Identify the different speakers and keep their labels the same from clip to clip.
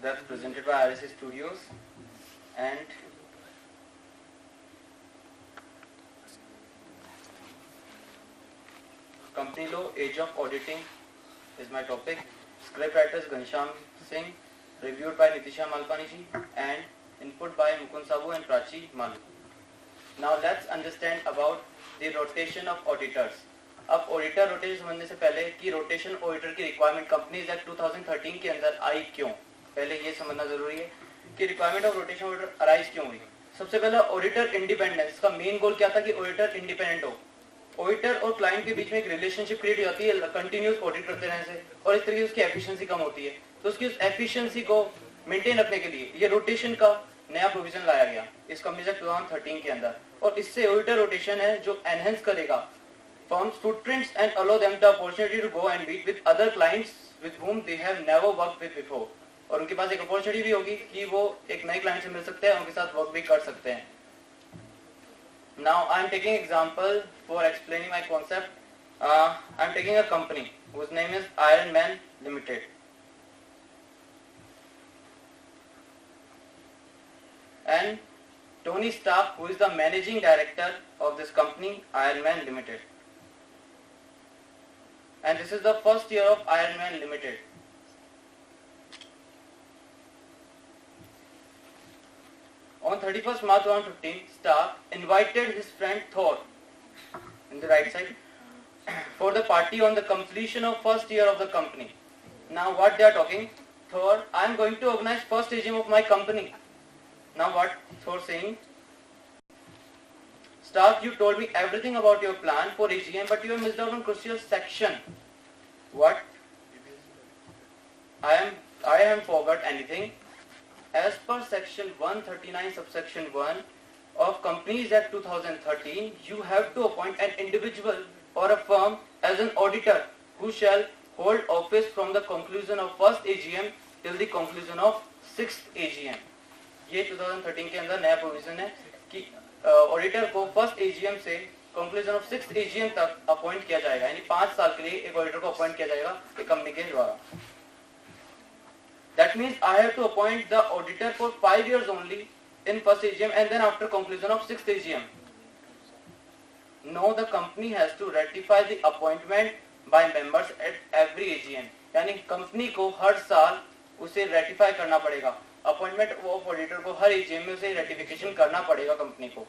Speaker 1: that's presented by RSC Studios, and company law, age of auditing is my topic. Script writers Ghanshyam Singh, reviewed by Nitisha Malpani ji, and input by Mukund Sabu and Prachi Malu. Now let's understand about the rotation of auditors. अब auditor rotation समझने से पहले कि rotation auditor की requirement companies act 2013 के अंदर आई क्यों, पहले ये समझना जरूरी है कि requirement of rotation auditor arise क्यों हुई। सबसे पहला ऑडिटर इंडिपेंडेंस, का मेन गोल क्या था कि ऑडिटर इंडिपेंडेंट हो। ऑडिटर और क्लाइंट के बीच में एक रिलेशनशिप क्रिएट हो जाती है कंटिन्यूस ऑडिट करते रहने से, और इस तरीके से उसकी एफिशिएंसी कम होती है। तो उसकी उस एफिशिएंसी को मेंटेन रखने के लिए ये रोटेशन का नया प्रोविजन लाया गया इस कंपनी एक्ट 2013 के अंदर, और इससे ऑडिटर रोटेशन है जो एनहेंस करेगा firms footprints and allow them the opportunity to go and meet with other clients with whom they have never worked with before, और उनके पास एक अपॉर्चुनिटी भी होगी कि वो एक नए क्लाइंट से मिल सकते हैं, उनके साथ वर्क भी कर सकते हैं। Now I am taking example for explaining my concept. I am taking a company whose name is Iron Man Limited, and Tony Stark, who is the managing director of this company Iron Man Limited. And this is the first year of Iron Man Limited. On 31st March 2015, Stark invited his friend Thor, in the right side, for the party on the completion of first year of the company. Now what they are talking, Thor, I am going to organize first AGM of my company. Now what Thor saying, Stark, you told me everything about your plan for AGM, but you have missed out on crucial section. What? I haven't forgot anything. As per section 139 subsection 1 of Companies Act 2013, you have to appoint an individual or a firm as an auditor who shall hold office from the conclusion of first AGM till the conclusion of sixth AGM. ये 2013 के अंदर नया provision है कि auditor को first AGM से conclusion of sixth AGM तक appoint किया जाएगा, यानी 5 साल के लिए एक ऑडिटर को अपॉइंट किया जाएगा एक कंपनी के द्वारा। That means I have to appoint the auditor for 5 years only in first AGM and then after conclusion of sixth AGM. No, the company has to ratify the appointment by members at every AGM, यानी company को हर साल उसे ratify करना पड़ेगा, appointment of auditor को हर AGM में उसे रेटिफिकेशन करना पड़ेगा कंपनी को।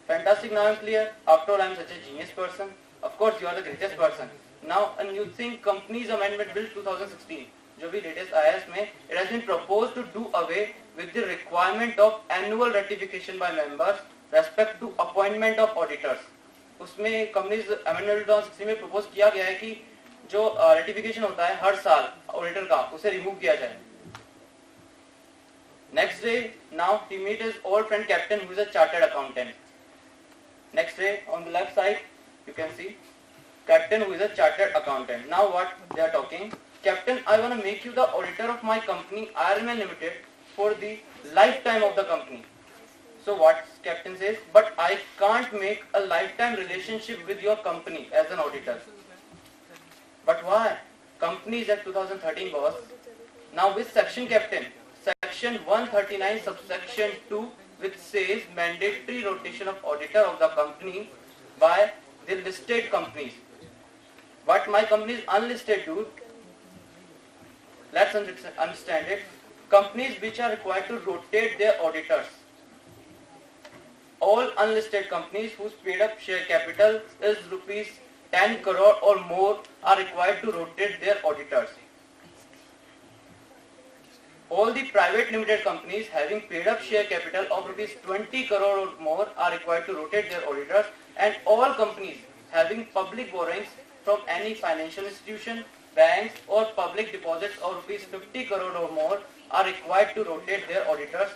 Speaker 1: Fantastic, now I'm clear. After all, I'm such a genius person. Of course, you are the greatest person. Now, a new thing, Companies Amendment Bill 2016, जो भी latest आया इसमें, it has been proposed to do away with the requirement of annual ratification by members respect to appointment of auditors. उसमें Companies Amendment Bill 2016 में propose किया गया है कि जो रेटिफिकेशन होता है हर साल ऑडिटर का, उसे रिमूव किया जाए। Next day, now he meet his old friend Captain, who is a chartered accountant. Next day, on the left side, you can see Captain, who is a chartered accountant. Now what they are talking, Captain, I want to make you the auditor of my company Iron Man Limited for the lifetime of the company. So what Captain says, but I can't make a lifetime relationship with your company as an auditor. But why? Companies Act 2013 boss. Now which section, Captain? Section 139 subsection 2, which says mandatory rotation of auditor of the company by the listed companies. But my company is unlisted, dude. Let's understand it. Companies which are required to rotate their auditors. All unlisted companies whose paid up share capital is rupees 10 crore or more are required to rotate their auditors. All the private limited companies having paid up share capital of rupees 20 crore or more are required to rotate their auditors, and all companies having public borrowings from any financial institution, banks or public deposits of rupees 50 crore or more are required to rotate their auditors.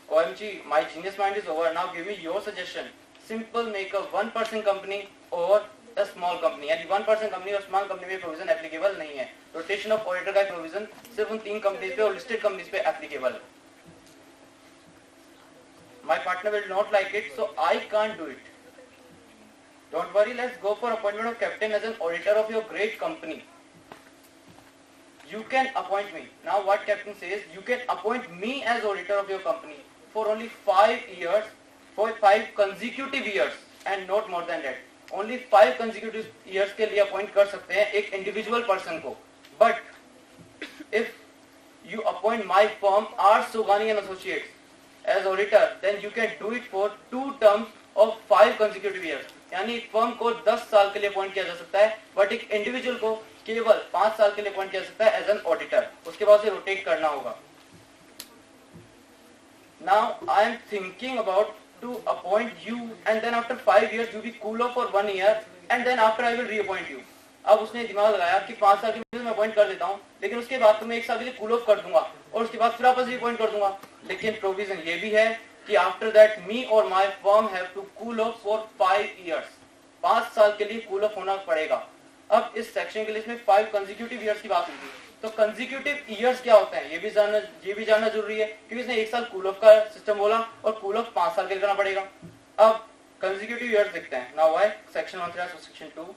Speaker 1: OMG, my genius mind is over. Now give me your suggestion. Simple, make a 1% company or a small company, यानी 1% company और small company में provision applicable नहीं है। Rotation of auditor का provision सिर्फ उन 3 companies पे और लिस्टेड कंपनीज पे एप्लीकेबल है। My partner will not like it, so I can't do it. Don't worry, let's go for appointment of captain as an auditor of your great company. you can appoint me. Now what captain says, you can appoint me as auditor of your company for only 5 years, for 5 consecutive years and not more than that. Only 5 consecutive years के लिए appoint कर सकते हैं एक individual person को. But if you appoint my firm R. Sogani and Associates as auditor, then you can do it for 2 terms of 5 consecutive years. यानी एक firm को 10 साल के लिए अपॉइंट किया जा सकता है, बट एक इंडिविजुअल को केवल 5 साल के लिए अपॉइंट किया जा सकता है एज एन ऑडिटर. उसके बाद उसे रोटेट करना होगा. Now I am thinking about to appoint you and then after 5 years you be cool off for 1 year and then after I will reappoint you. अब उसने दिमाग लगाया कि 5 साल के लिए मैं अपॉइंट कर देता हूं, लेकिन उसके बाद तो मैं 1 साल के लिए कूल ऑफ कर दूंगा और उसके बाद फिर वापस रीअपॉइंट कर दूंगा. लेकिन प्रोविजन ये भी है कि आफ्टर दैट मी और my firm have to cool off for 5 years. 5 साल के लिए कूल ऑफ होना पड़ेगा. अब इस सेक्शन के लिए इसमें 5 कंसेक्यूटिव ईयर्स की बात हुई थी. तो कंसेक्यूटिव ईयर्स क्या होते हैं ये भी जानना जरूरी है, क्योंकि इसने 1 साल कूल ऑफ का सिस्टम बोला और कूल ऑफ 5 साल के लिए करना पड़ेगा. अब कंसेक्यूटिव ईयर्स देखते हैं. नाउ व्हाई सेक्शन 1 से section 2.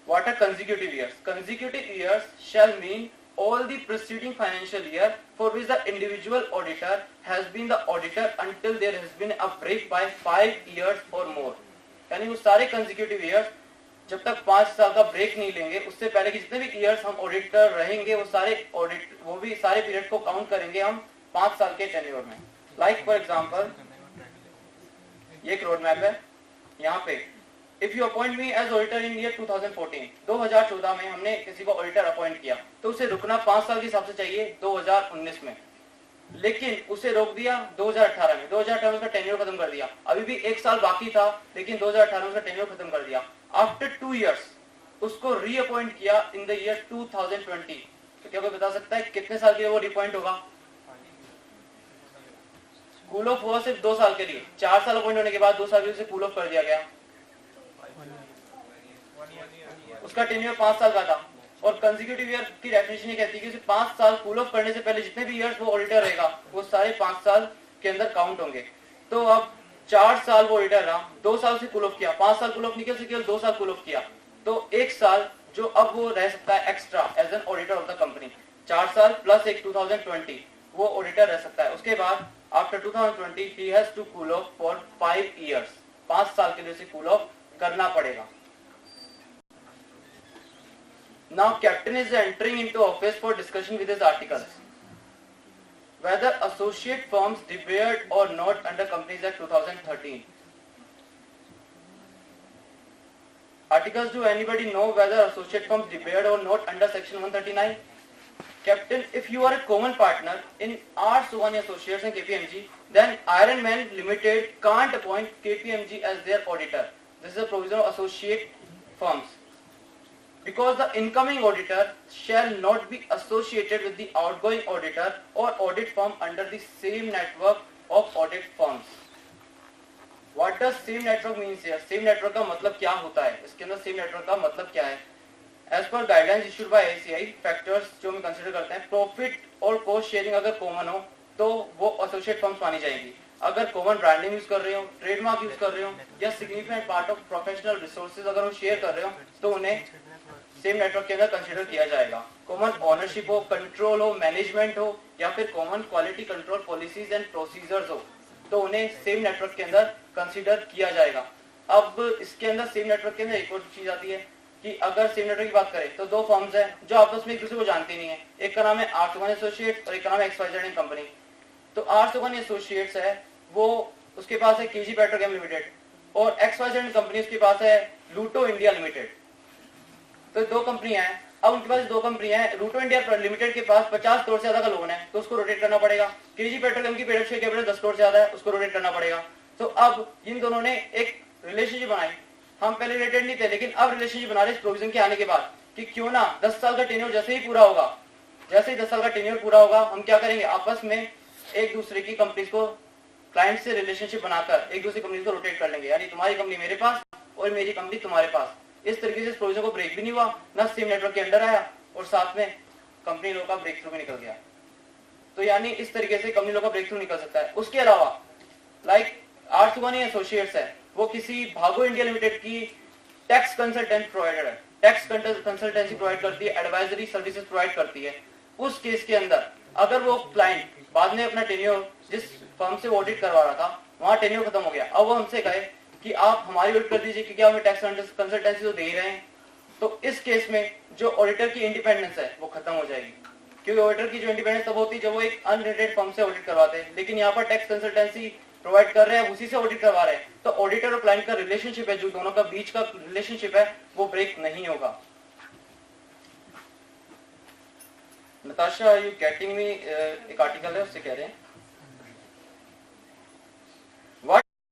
Speaker 1: What are consecutive years? Consecutive years shall mean all the preceding financial year for which the individual auditor has been the auditor until there has been a break by 5 years or more. यानी वो सारे consecutive years जब तक 5 साल का break नहीं लेंगे, उससे पहले के जितने भी years हम ऑडिटर रहेंगे वो भी सारे पीरियड को काउंट करेंगे हम 5 साल के टेन्योर में. लाइक फॉर एग्जांपल ये एक रोड मैप है. यहाँ पे If you appoint me as auditor in year 2014, 2014 में हमने किसी को ऑडिटर अपॉइंट किया, तो उसे रुकना 5 साल के हिसाब से चाहिए 2019 में. लेकिन उसे रोक दिया 2018 में. 2018 में उसका टेन्योर खत्म कर दिया. अभी भी 1 साल बाकी था, लेकिन 2018 में उसका टेन्योर खत्म कर दिया. आफ्टर 2 years उसको रीअपॉइंट किया इन द ईयर 2020. तो क्या कोई बता सकता है कितने साल के लिए वो रिअपॉइंट होगा? कूल ऑफ हुआ सिर्फ 2 साल के लिए. 4 साल अपॉइंट होने के बाद 2 साल के लिए उसे कूल ऑफ कर दिया गया. उसका टेन्योर 5 साल का था. और कंसेक्यूटिव ईयर की डेफिनेशन ये कहती है कि 5 साल कूल ऑफ करने से पहले जितने भी ईयर्स वो ऑडिटर रहेगा वो सारे 5 साल के अंदर काउंट होंगे. तो अब 4 साल वो ऑडिटर रहा, 2 साल से कूल ऑफ किया, 5 साल कूल ऑफ नहीं किया, केवल 2 साल कूल ऑफ किया. तो 1 साल जो अब वो रह सकता है extra as an auditor of the company. 4 साल प्लस एक 2020 वो ऑडिटर रह सकता है. उसके बाद after 2020 he has to cool off for 5 years. 5 साल के लिए उसे कूल ऑफ करना पड़ेगा. Now captain is entering into office for discussion with his articles. Whether associate firms debarred or not under Companies Act 2013. Articles, do anybody know whether associate firms debarred or not under section 139? Captain, if you are a common partner in R. Sogani Associates and KPMG, then Iron Man Limited can't appoint KPMG as their auditor. This is a provision of associate firms. Because the incoming auditor shall not be associated with the outgoing auditor or audit firm under the same network of audit firms. What does same network means here? Same network का मतलब क्या होता है? इसके अंदर same network का मतलब क्या है? As per guidelines issued by ACI, factors जो हम consider करते हैं, profit और cost sharing अगर common हो तो वो associate firms मानी जाएंगी. अगर common branding यूज कर रहे हो, trademark यूज कर रहे हो या significant part of professional resources अगर वो share कर रहे हो तो उन्हें सेम नेटवर्क के अंदर कंसीडर किया जाएगा. कॉमन ओनरशिप हो, कंट्रोल हो, मैनेजमेंट हो या फिर common quality control policies and procedures हो तो उन्हें सेम नेटवर्क के अंदर कंसीडर किया जाएगा. अब इसके अंदर सेम नेटवर्क के अंदर एक और चीज आती है कि अगर सेम नेटवर्क की बात करें तो 2 फर्म्स हैं जो आपस में एक दूसरे को जानती नहीं है. एक का नाम है आर सोगानी एसोसिएट्स और एक का नाम है XYZ कंपनी. तो आर सोगानी एसोसिएट्स है वो उसके पास है KG पेट्रोकेम लिमिटेड और XYZ कंपनी उसके पास है लूटो इंडिया लिमिटेड. तो 2 कंपनियां हैं. अब उनके पास 2 कंपनियां हैं. लूटो इंडिया लिमिटेड के पास 50 करोड़ से ज्यादा का लोन है तो उसको रोटेट करना पड़ेगा. केजी पेट्रोकेम की पेड शेयर कैपिटल 10 करोड़ से ज्यादा है, उसको रोटेट करना पड़ेगा. तो अब इन दोनों ने एक रिलेशनशिप बनाई. हम पहले रिलेटेड नहीं थे, लेकिन अब रिलेशनशिप बना रहे इस प्रोविजन के आने के बाद कि क्यों ना 10 साल का टेन्योर जैसे ही पूरा होगा, जैसे ही 10 साल का टेन्योर पूरा होगा हम क्या करेंगे, आपस में एक दूसरे की कंपनीज को क्लाइंट से रिलेशनशिप बनाकर एक दूसरी कंपनी को रोटेट कर लेंगे. यानी तुम्हारी कंपनी मेरे पास और मेरी कंपनी तुम्हारे पास. इस तरीके से इस प्रोविजन को ब्रेक भी नहीं हुआ, ना सेम नेटवर्क के अंडर आया और साथ में कंपनी लॉ का ब्रेक थ्रू भी निकल गया. तो यानी इस तरीके से कंपनी लॉ का ब्रेक थ्रू निकल सकता है. उसके अलावा लाइक आर सोगानी एसोसिएट्स है वो किसी भागो इंडिया लिमिटेड की टैक्स कंसल्टेंट प्रोवाइडर है. टैक्स कंसल्टेंसी प्रोवाइड करती है, एडवाइजरी सर्विसेज प्रोवाइड करती है, उस केस के अंदर अगर वो क्लाइंट बाद में अपना टेन्योर जिस फर्म से ऑडिट करवा रहा था वहां टेन्योर खत्म हो गया, अब वो हमसे कहे कि आप हमारी ऑडिट कर दीजिए क्योंकि हमें टैक्स कंसल्टेंसी तो दे ही रहे हैं, तो इस केस में जो ऑडिटर की इंडिपेंडेंस है वो खत्म हो जाएगी, क्योंकि ऑडिटर की जो इंडिपेंडेंस तब होती है जब वो एक अनरिलेटेड फर्म से ऑडिट करवाते हैं, लेकिन यहाँ पर टैक्स कंसल्टेंसी प्रोवाइड कर रहे हैं, उसी से ऑडिट करवा रहे हैं, तो ऑडिटर और क्लाइंट का रिलेशनशिप है, जो दोनों का बीच का रिलेशनशिप है वो ब्रेक नहीं होगा। Natasha, are you getting me? एक आर्टिकल है उससे कह रहे हैं